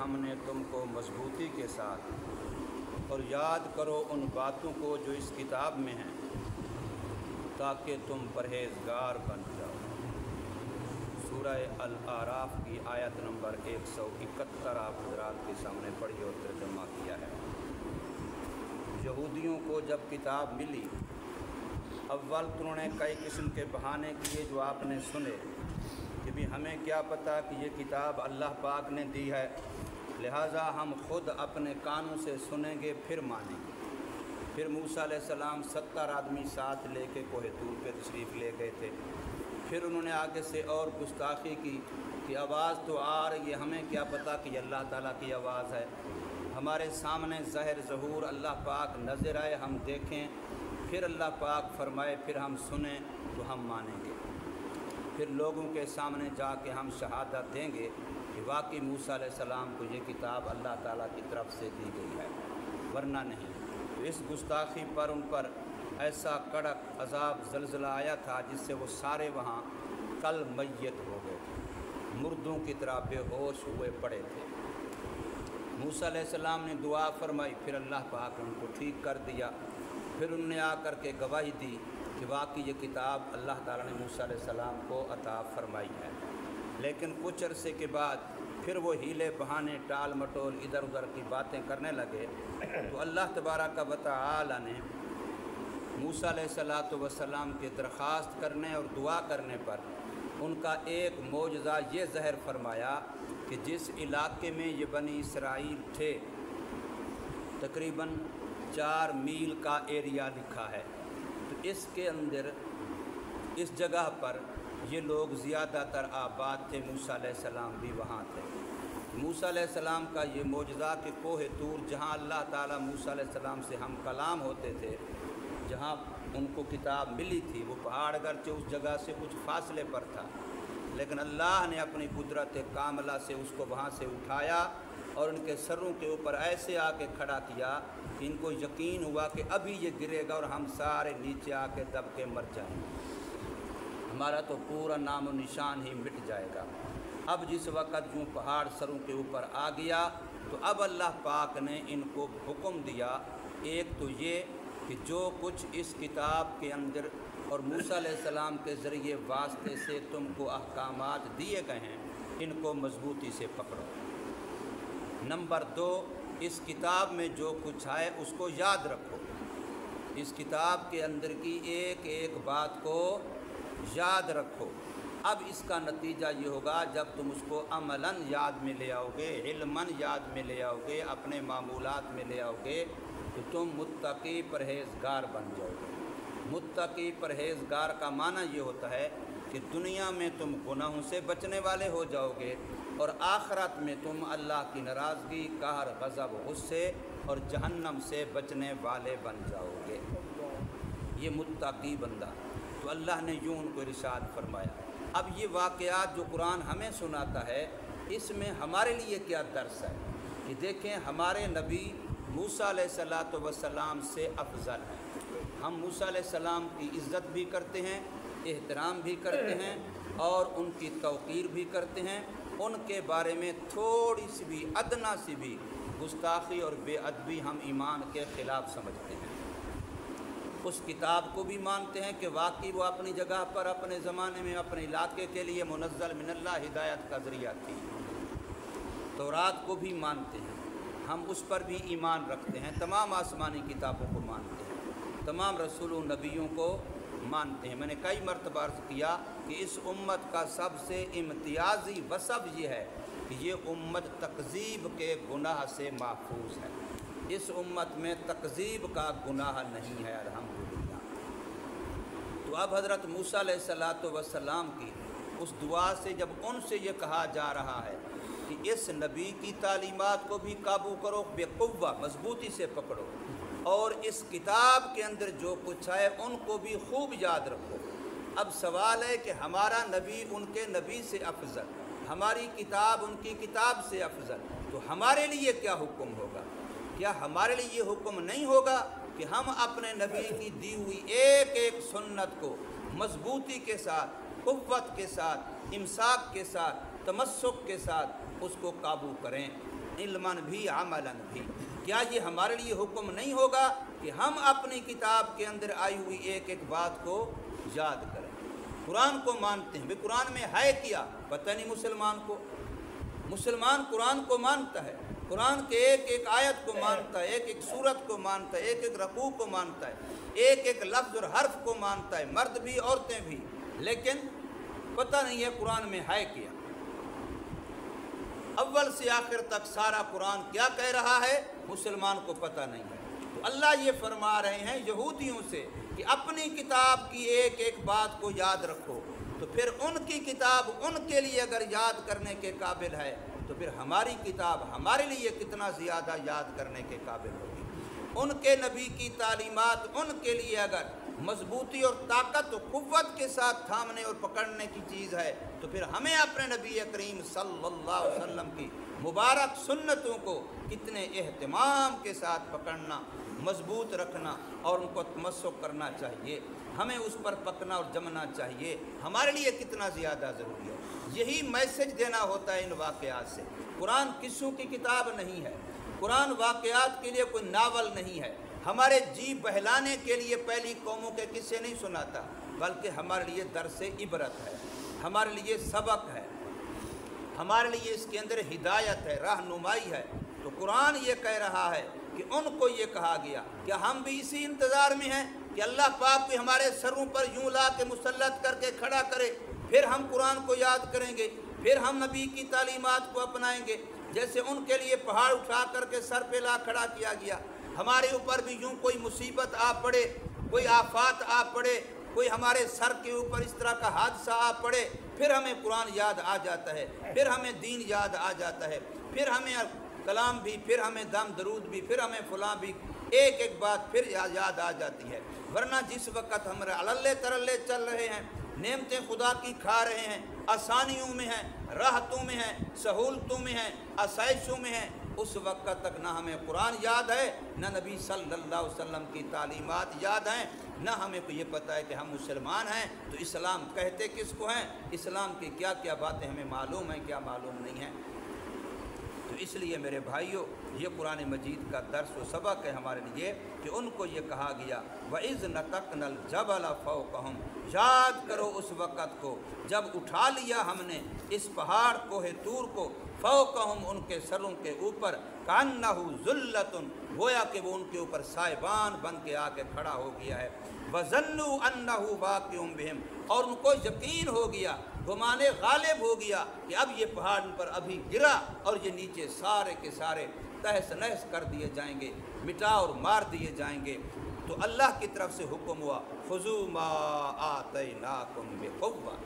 हमने तुमको मजबूती के साथ, और याद करो उन बातों को जो इस किताब में हैं, ताकि तुम परहेजगार बन जाओ। सूरह अल-आराफ की आयत नंबर 171 आप हज़रात के सामने पढ़ी और तर्जुमा किया है। यहूदियों को जब किताब मिली, अव्वल तो उन्होंने कई किस्म के बहाने किए जो आपने सुने कि भी हमें क्या पता कि ये किताब अल्लाह पाक ने दी है, लिहाजा हम ख़ुद अपने कानों से सुनेंगे फिर मानेंगे। फिर मूसा अलैहिस्सलाम 70 आदमी साथ लेके कोहे तूर पे तशरीफ़ ले गए थे। फिर उन्होंने आगे से और गुस्ताखी की कि आवाज़ तो आ रही है, हमें क्या पता कि अल्लाह ताला की आवाज़ है। हमारे सामने ज़ाहिर ज़हूर अल्लाह पाक नज़र आए, हम देखें, फिर अल्लाह पाक फरमाए, फिर हम सुने तो हम मानेंगे। फिर लोगों के सामने जाके हम शहादत देंगे कि वाकई मूसा अलैहिस्सलाम को ये किताब अल्लाह ताला की तरफ से दी गई है, वरना नहीं। तो इस गुस्ताखी पर उन पर ऐसा कड़क अज़ाब ज़लज़ला आया था जिससे वो सारे वहाँ कल मैयत हो गए, मुर्दों की तरह बेहोश हुए पड़े थे। मूसा अलैहिस्सलाम ने दुआ फरमाई, फिर अल्लाह पाक ने उनको ठीक कर दिया। फिर उन्होंने आकर के गवाही दी कि वाकई ये किताब अल्लाह ताला ने मूसा अलैहिस्सलाम को अता फरमाई है। लेकिन कुछ अरसे के बाद फिर वो हीले बहाने टाल मटोल इधर उधर की बातें करने लगे। तो अल्लाह तबारक व तआला ने मूसा अलैहिस्सलातु वस्सलाम के दरख्वास्त करने और दुआ करने पर उनका एक मौजज़ा ये ज़हर फरमाया कि जिस इलाके में ये बनी इसराइल थे, तकरीबन 4 मील का एरिया लिखा है, तो इसके अंदर इस जगह पर ये लोग ज़्यादातर आबाद थे। मूसा अलैहिस्सलाम भी वहाँ थे। मूसा अलैहिस्सलाम का ये मौजज़ा कि कोहे तूर, जहाँ अल्लाह ताला मूसा अलैहिस्सलाम से हम कलाम होते थे, जहाँ उनको किताब मिली थी, वो पहाड़ अगरचे उस जगह से कुछ फासले पर था, लेकिन अल्लाह ने अपनी कुदरत कामला से उसको वहाँ से उठाया और उनके सरों के ऊपर ऐसे आके खड़ा किया कि इनको यकीन हुआ कि अभी ये गिरेगा और हम सारे नीचे आके दब के मर जाएंगे, हमारा तो पूरा नाम और निशान ही मिट जाएगा। अब जिस वक़्त यूँ पहाड़ सरों के ऊपर आ गया तो अब अल्लाह पाक ने इनको हुक्म दिया, एक तो ये कि जो कुछ इस किताब के अंदर और मूसा अलैहिस्सलाम के ज़रिए वास्ते से तुमको अहकामात दिए गए हैं, इनको मजबूती से पकड़ो। नंबर 2, इस किताब में जो कुछ है उसको याद रखो। इस किताब के अंदर की एक एक बात को याद रखो। अब इसका नतीजा ये होगा, जब तुम उसको अमलन याद में ले आओगे, इल्मन याद में ले आओगे, अपने मामूलात में ले आओगे, तो तुम मुत्तकी परहेज़गार बन जाओगे। मुत्तकी परहेज़गार का माना ये होता है कि दुनिया में तुम गुनाहों से बचने वाले हो जाओगे और आखिरत में तुम अल्लाह की नाराज़गी, कहर, गज़ब, गुस्से और जहन्नम से बचने वाले बन जाओगे। ये मुत्तकी बंदा, तो अल्लाह ने यूँ उनको इरशाद फरमाया। अब ये वाक़यात जो कुरान हमें सुनाता है, इसमें हमारे लिए क्या दर्स है कि देखें, हमारे नबी मूसा अलैहिस्सलातु वस्सलाम से अफजल हैं। हम मूसा अलैहिस्सलाम की इज़्ज़त भी करते हैं, एहतराम भी करते हैं और उनकी तौक़ीर भी करते हैं। उनके बारे में थोड़ी सी भी, अदना सी भी गुस्ताखी और बेअदबी हम ईमान के ख़िलाफ़ समझते हैं। उस किताब को भी मानते हैं कि वाकई वो अपनी जगह पर अपने ज़माने में अपने इलाके के लिए मुनज़्ज़ल मिनल्लाह हिदायत का ज़रिया थी। तौरात को भी मानते हैं, हम उस पर भी ईमान रखते हैं। तमाम आसमानी किताबों को मानते हैं, तमाम रसूलों नबियों को मानते हैं। मैंने कई मरतबा अर्ज़ किया कि इस उम्मत का सबसे इम्तियाज़ी वसफ़ ये है कि ये उम्मत तकज़ीब के गुनाह से महफूज है। इस उम्मत में तकज़ीब का गुनाह नहीं है, अल्हम्दुलिल्लाह। तो अब हज़रत मूसा अलैहिस्सलातु वस्सलाम की उस दुआ से जब उनसे ये कहा जा रहा है कि इस नबी की तालीमात को भी काबू करो, बेक़ुव्वा मजबूती से पकड़ो, और इस किताब के अंदर जो कुछ है उनको भी खूब याद रखो। अब सवाल है कि हमारा नबी उनके नबी से अफजल, हमारी किताब उनकी किताब से अफजल, तो हमारे लिए क्या हुक्म होगा? क्या हमारे लिए ये हुक्म नहीं होगा कि हम अपने नबी की दी हुई एक एक सुन्नत को मजबूती के साथ, क़ुव्वत के साथ, इमसाक के साथ, तमस्सुक के साथ उसको काबू करें? इल्मन भी अमलन भी। क्या ये हमारे लिए हुक्म नहीं होगा कि हम अपनी किताब के अंदर आई हुई एक एक बात को याद करें? कुरान को मानते हैं, भाई कुरान में है क्या पता नहीं मुसलमान को। मुसलमान कुरान को मानता है, कुरान के एक एक आयत को मानता है, एक एक सूरत को मानता है, एक एक रकू को मानता है, एक एक लफ्ज़ और हर्फ को मानता है, मर्द भी औरतें भी, लेकिन पता नहीं है कुरान में है क्या। अव्वल से आखिर तक सारा कुरान क्या कह रहा है मुसलमान को पता नहीं है। तो अल्लाह ये फरमा रहे हैं यहूदियों से कि अपनी किताब की एक एक बात को याद रखो, तो फिर उनकी किताब उनके लिए अगर याद करने के काबिल है तो फिर हमारी किताब हमारे लिए कितना ज़्यादा याद करने के काबिल होगी। उनके नबी की तालीमात उनके लिए अगर मजबूती और ताकत और कुव्वत के साथ थामने और पकड़ने की चीज़ है तो फिर हमें अपने नबी करीम सल्लल्लाहु अलैहि वसल्लम की मुबारक सुन्नतों को कितने एहतमाम के साथ पकड़ना, मजबूत रखना और उनको तमस्सुक करना चाहिए। हमें उस पर पकना और जमना चाहिए, हमारे लिए कितना ज़्यादा ज़रूरी है। यही मैसेज देना होता है इन वाक़यात से। कुरान किस्सों की किताब नहीं है, कुरान वाक़यात के लिए कोई नावल नहीं है, हमारे जी बहलाने के लिए पहली कौमों के किस्से नहीं सुनाता, बल्कि हमारे लिए दर्से इबरत है, हमारे लिए सबक है, हमारे लिए इसके अंदर हिदायत है, रहनुमाई है। तो कुरान ये कह रहा है कि उनको ये कहा गया, क्या हम भी इसी इंतज़ार में हैं कि अल्लाह पाक भी हमारे सरों पर यूं ला के मुसल्लत करके खड़ा करे, फिर हम कुरान को याद करेंगे, फिर हम नबी की तालीमात को अपनाएंगे। जैसे उनके लिए पहाड़ उठा करके सर पे ला खड़ा किया गया, हमारे ऊपर भी यूं कोई मुसीबत आ पड़े, कोई आफात आ पड़े, कोई हमारे सर के ऊपर इस तरह का हादसा आ पड़े, फिर हमें कुरान याद आ जाता है, फिर हमें दीन याद आ जाता है, फिर हमें कलाम भी, फिर हमें दम दरूद भी, फिर हमें फलां भी, एक एक बात फिर याद आ जाती है। वरना जिस वक़्त हम अल्ले तरल्ले चल रहे हैं, नेमतें खुदा की खा रहे हैं, आसानियों में हैं, राहतों में हैं, सहूलतों में हैं, आसाइशों में हैं, उस वक्त तक ना हमें कुरान याद है, ना नबी सल्लल्लाहु अलैहि वसल्लम की तालीमात याद हैं, ना हमें को ये पता है कि हम मुसलमान हैं तो इस्लाम कहते किसको हैं, इस्लाम की क्या क्या बातें हमें मालूम हैं, क्या मालूम नहीं है। तो इसलिए मेरे भाइयों, ये कुरान मजीद का दर्स व सबक है हमारे लिए कि उनको ये कहा गया वइज़ नतक़नल जबल फ़ौक़हुम, याद करो उस वक़्त को जब उठा लिया हमने इस पहाड़ कोहे तूर को, फ़ौक़हुम उनके सरों के ऊपर, कान्नहु ज़ुल्लतुन, गोया कि वो उनके ऊपर साहिबान बन के आके खड़ा हो गया है। वज़न्नु अन्नहु वाक़िउम बिहिम, और उनको यकीन हो गया, गुमाने गालिब हो गया कि अब ये पहाड़ पर अभी गिरा और ये नीचे सारे के सारे तहस नहस कर दिए जाएंगे, मिटा और मार दिए जाएंगे। तो अल्लाह की तरफ से हुक्म हुआ खुज़ू मा आतैनाकुम बिक़ुव्वा,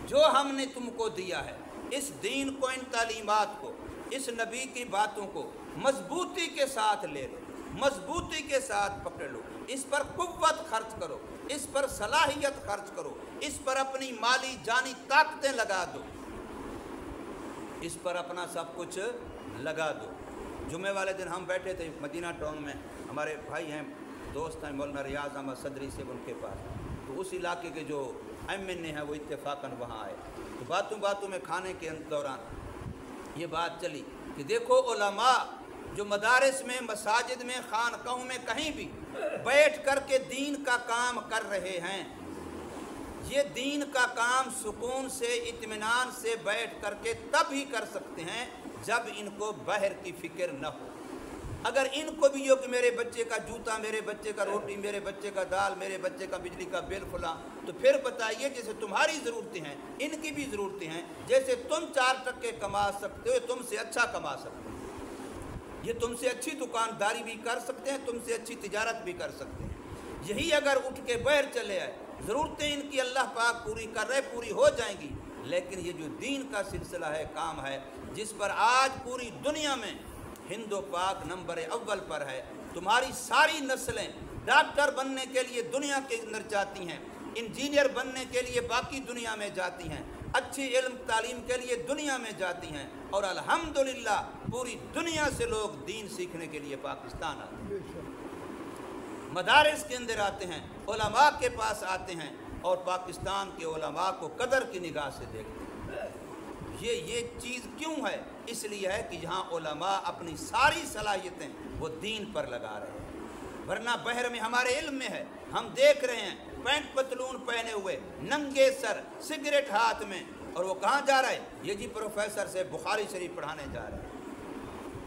जो हमने तुमको दिया है इस दीन को, इन तालीमात को, इस नबी की बातों को मजबूती के साथ ले लो, मजबूती के साथ पकड़ लो, इस पर कुव्वत खर्च करो, इस पर सलाहियत खर्च करो, इस पर अपनी माली जानी ताकतें लगा दो, इस पर अपना सब कुछ लगा दो। जुमे वाले दिन हम बैठे थे मदीना टाउन में, हमारे भाई हैं, दोस्त हैं मौलाना रियाज अहमद सदरी से, उनके पास, तो उस इलाके के जो एमएनए हैं वो इत्तेफाकन वहाँ आए। तो बातों बातों में खाने के दौरान ये बात चली कि देखो उलमा जो मदारिस में, मसाजिद में, खानकाहों में कहीं भी बैठ कर के दीन का काम कर रहे हैं, ये दीन का काम सुकून से, इत्मीनान से बैठ कर के तब ही कर सकते हैं जब इनको बाहर की फ़िक्र न हो। अगर इनको भी हो कि मेरे बच्चे का जूता, मेरे बच्चे का रोटी, मेरे बच्चे का दाल, मेरे बच्चे का बिजली का बिल फुला, तो फिर बताइए जैसे तुम्हारी ज़रूरतें हैं इनकी भी ज़रूरतें हैं, जैसे तुम 4 टके कमा सकते हो, तुमसे अच्छा कमा सकते हो, ये तुमसे अच्छी दुकानदारी भी कर सकते हैं, तुमसे अच्छी तिजारत भी कर सकते हैं। यही अगर उठ के बाहर चले आए, ज़रूरतें इनकी अल्लाह पाक पूरी कर रहे, पूरी हो जाएंगी। लेकिन ये जो दीन का सिलसिला है, काम है, जिस पर आज पूरी दुनिया में हिंदो पाक नंबर अव्वल पर है, तुम्हारी सारी नस्लें डॉक्टर बनने के लिए दुनिया के अंदर जाती हैं, इंजीनियर बनने के लिए बाकी दुनिया में जाती हैं, अच्छी इल्म तालीम के लिए दुनिया में जाती हैं, और अल्हम्दुलिल्लाह पूरी दुनिया से लोग दीन सीखने के लिए पाकिस्तान आते हैं, मदारिस के अंदर आते हैं, उलमा के पास आते हैं और पाकिस्तान के उलमा को कदर की निगाह से देखते हैं। یہ چیز کیوں ہے؟ اس لیے ہے کہ یہاں علماء اپنی ساری صلاحیتیں وہ دین پر لگا رہے ہیں، ورنہ بحر میں ہمارے علم میں ہے، ہم دیکھ رہے ہیں پینٹ پتلون پہنے ہوئے، ننگے سر، سگریٹ ہاتھ میں، اور وہ کہاں جا رہا ہے؟ یہ جی پروفیسر سے بخاری شریف پڑھانے جا رہے ہیں،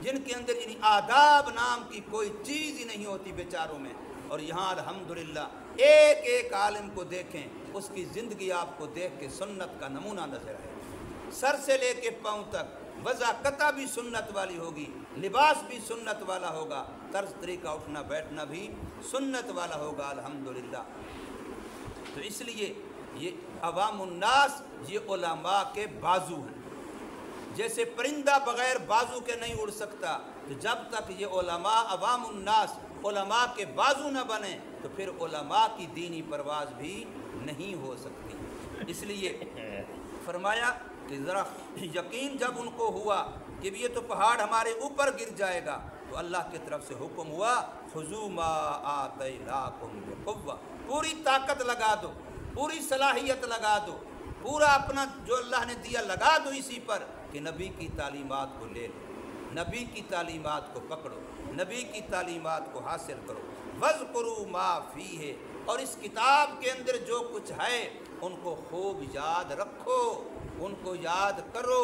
جن کے اندر یعنی آداب نام کی کوئی چیز ہی نہیں ہوتی بیچاروں میں۔ اور یہاں الحمدللہ ایک ایک عالم کو دیکھیں، اس کی زندگی آپ کو دیکھ کے سنت کا نمونہ نظر آئے، سر سے لے کے پاؤں تک وضاقتہ بھی سنت والی ہوگی، لباس بھی سنت والا ہوگا، طرز طریقہ اٹھنا بیٹھنا بھی سنت والا ہوگا الحمدللہ۔ تو اس لیے یہ عوام الناس یہ علماء کے بازو ہیں، جیسے پرندہ بغیر بازو کے نہیں اڑ سکتا، تو جب تک یہ علماء عوام الناس علماء کے بازو نہ بنیں تو پھر علماء کی دینی پرواز بھی نہیں ہو سکتی۔ اس لیے فرمایا کہ ذرا یقین جب ان کو ہوا کہ یہ تو پہاڑ ہمارے اوپر گر جائے گا، تو اللہ کی طرف سے حکم ہوا خذوا ما آتیناکم بقوہ، پوری طاقت لگا دو، پوری صلاحیت لگا دو، پورا اپنا جو اللہ نے دیا لگا دو اسی پر کہ نبی کی تعلیمات کو لے لو، نبی کی تعلیمات کو پکڑو، نبی کی تعلیمات کو حاصل کرو، وَاذْكُرُوا مَا فِيهِ، اور اس کتاب کے اندر جو کچھ ہے ان کو خوب یاد رکھو، ان کو یاد کرو،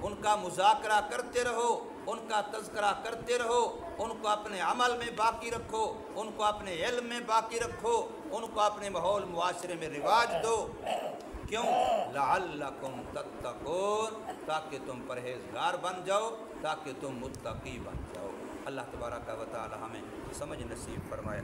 ان کا مذاکرہ کرتے رہو، ان کا تذکرہ کرتے رہو، ان کو اپنے عمل میں باقی رکھو، ان کو اپنے علم میں باقی رکھو، ان کو اپنے ماحول معاشرے میں رواج دو۔ کیوں؟ لعلکم تتقون، تاکہ تم پرہیزگار بن جاؤ، تاکہ تم متقی بن جاؤ۔ اللہ تبارک و تعالی ہمیں سمجھ نصیب فرمائے۔